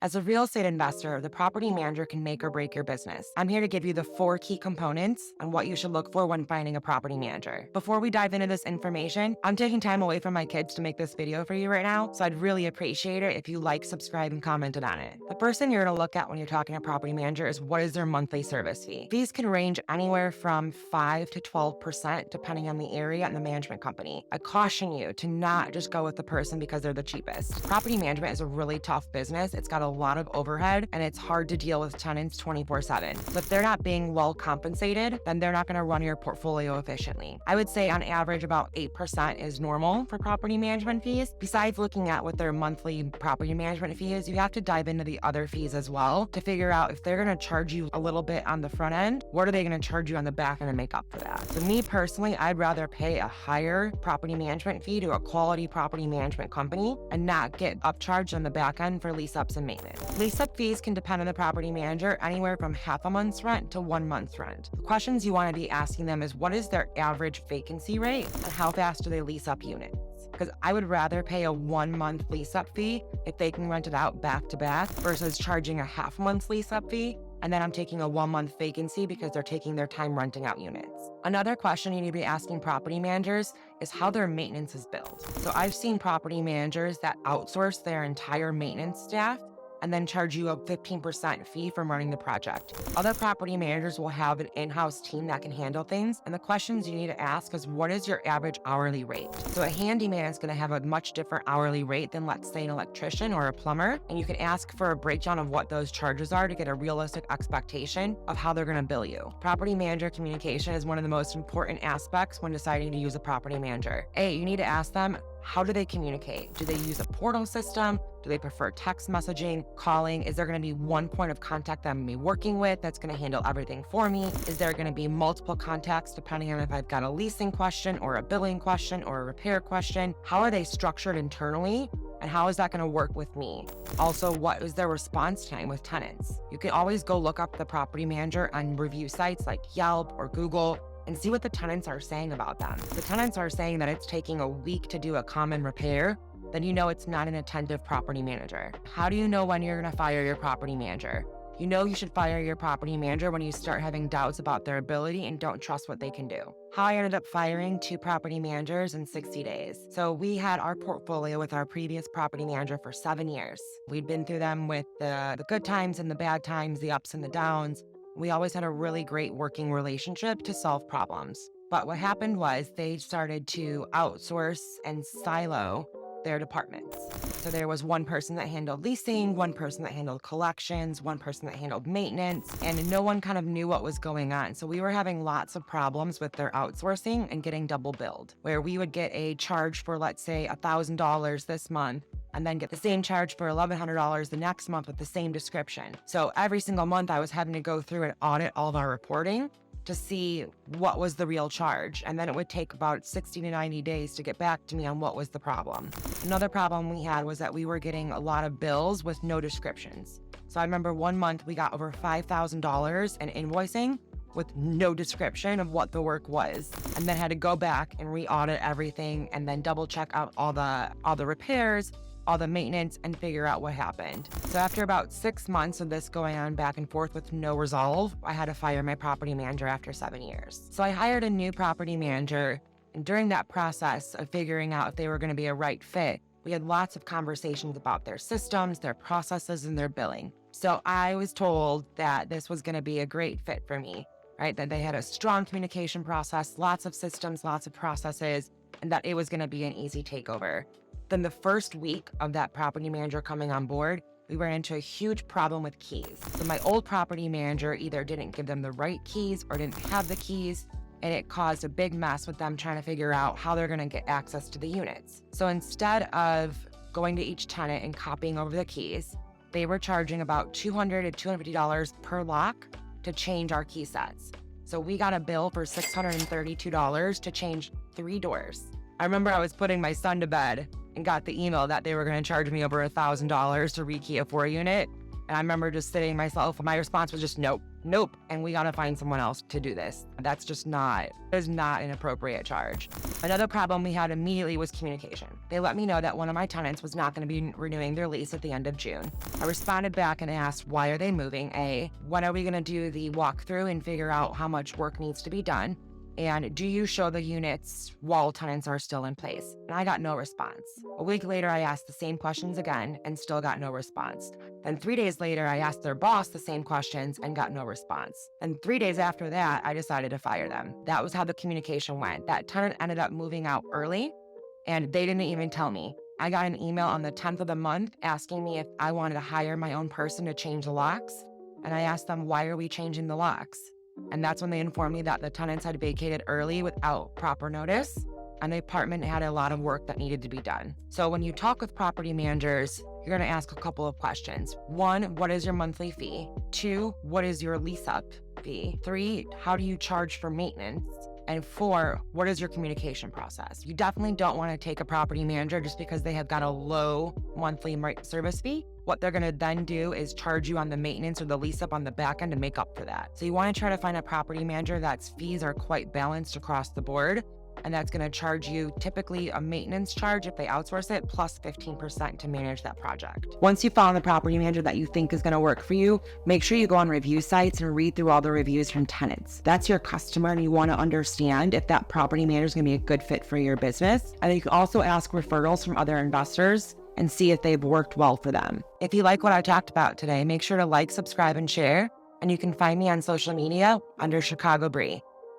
As a real estate investor, the property manager can make or break your business. I'm here to give you the 4 key components on what you should look for when finding a property manager. Before we dive into this information, I'm taking time away from my kids to make this video for you right now, so I'd really appreciate it if you like, subscribe, and commented on it. The first thing you're going to look at when you're talking to a property manager is what is their monthly service fee. Fees can range anywhere from 5 to 12% depending on the area and the management company. I caution you to not just go with the person because they're the cheapest. Property management is a really tough business. It's got a lot of overhead and it's hard to deal with tenants 24/7. So if they're not being well compensated, then they're not going to run your portfolio efficiently. I would say on average about 8% is normal for property management fees. Besides looking at what their monthly property management fee is, you have to dive into the other fees as well to figure out if they're going to charge you a little bit on the front end, what are they going to charge you on the back end to make up for that? So me personally, I'd rather pay a higher property management fee to a quality property management company and not get upcharged on the back end for lease ups and maintenance. Lease-up fees can depend on the property manager anywhere from half a month's rent to 1 month's rent. The questions you want to be asking them is what is their average vacancy rate and how fast do they lease up units? Because I would rather pay a 1-month lease-up fee if they can rent it out back to back versus charging a half-month lease-up fee and then I'm taking a 1-month vacancy because they're taking their time renting out units. Another question you need to be asking property managers is how their maintenance is billed. So I've seen property managers that outsource their entire maintenance staff and then charge you a 15% fee from running the project. Other property managers will have an in-house team that can handle things, and the questions you need to ask is what is your average hourly rate? So a handyman is gonna have a much different hourly rate than let's say an electrician or a plumber, and you can ask for a breakdown of what those charges are to get a realistic expectation of how they're gonna bill you. Property manager communication is one of the most important aspects when deciding to use a property manager. You need to ask them, how do they communicate? Do they use a portal system? Do they prefer text messaging, calling? Is there going to be one point of contact that I'm going to be working with that's going to handle everything for me? Is there going to be multiple contacts depending on if I've got a leasing question or a billing question or a repair question? How are they structured internally? And how is that going to work with me? Also, what is their response time with tenants? You can always go look up the property manager on review sites like Yelp or Google and see what the tenants are saying about them. If the tenants are saying that it's taking a week to do a common repair, then you know it's not an attentive property manager. How do you know when you're gonna fire your property manager? You know you should fire your property manager when you start having doubts about their ability and don't trust what they can do. How I ended up firing 2 property managers in 60 days. So we had our portfolio with our previous property manager for 7 years. We'd been through them with the good times and the bad times, the ups and the downs. We always had a really great working relationship to solve problems. But what happened was they started to outsource and silo their departments. So there was one person that handled leasing, one person that handled collections, one person that handled maintenance, and no one kind of knew what was going on. So we were having lots of problems with their outsourcing and getting double billed, where we would get a charge for, let's say, $1,000 this month, and then get the same charge for $1,100 the next month with the same description. So every single month I was having to go through and audit all of our reporting to see what was the real charge. And then it would take about 60 to 90 days to get back to me on what was the problem. Another problem we had was that we were getting a lot of bills with no descriptions. So I remember one month we got over $5,000 in invoicing with no description of what the work was, and then had to go back and re-audit everything and then double check out all the repairs, all the maintenance, and figure out what happened. So after about 6 months of this going on back and forth with no resolve, I had to fire my property manager after 7 years. So I hired a new property manager, and during that process of figuring out if they were going to be a right fit, we had lots of conversations about their systems, their processes, and their billing. So I was told that this was going to be a great fit for me, right? That they had a strong communication process, lots of systems, lots of processes, and that it was going to be an easy takeover. Then the first week of that property manager coming on board, we ran into a huge problem with keys. So my old property manager either didn't give them the right keys or didn't have the keys, and it caused a big mess with them trying to figure out how they're gonna get access to the units. So instead of going to each tenant and copying over the keys, they were charging about $200 to $250 per lock to change our key sets. So we got a bill for $632 to change 3 doors. I remember I was putting my son to bed and got the email that they were going to charge me over $1,000 to rekey a 4 unit. And I remember just sitting myself, my response was just nope, nope. And we got to find someone else to do this. That is not an appropriate charge. Another problem we had immediately was communication. They let me know that one of my tenants was not going to be renewing their lease at the end of June. I responded back and asked, why are they moving? When are we going to do the walkthrough and figure out how much work needs to be done? And do you show the units while tenants are still in place? And I got no response. A week later, I asked the same questions again and still got no response. Then 3 days later, I asked their boss the same questions and got no response. And 3 days after that, I decided to fire them. That was how the communication went. That tenant ended up moving out early, and they didn't even tell me. I got an email on the 10th of the month asking me if I wanted to hire my own person to change the locks. And I asked them, why are we changing the locks? And that's when they informed me that the tenants had vacated early without proper notice, and the apartment had a lot of work that needed to be done. So when you talk with property managers, you're going to ask a couple of questions. 1, what is your monthly fee? 2, what is your lease-up fee? 3, how do you charge for maintenance? And 4, what is your communication process? You definitely don't want to take a property manager just because they have got a low monthly service fee. What they're going to then do is charge you on the maintenance or the lease up on the back end to make up for that. So you want to try to find a property manager that's fees are quite balanced across the board, and that's going to charge you typically a maintenance charge if they outsource it plus 15% to manage that project. Once you found the property manager that you think is going to work for you, make sure you go on review sites and read through all the reviews from tenants. That's your customer, and you want to understand if that property manager is going to be a good fit for your business. And then you can also ask referrals from other investors and see if they've worked well for them. If you like what I talked about today, make sure to like, subscribe, and share. And you can find me on social media under Chicago Bree.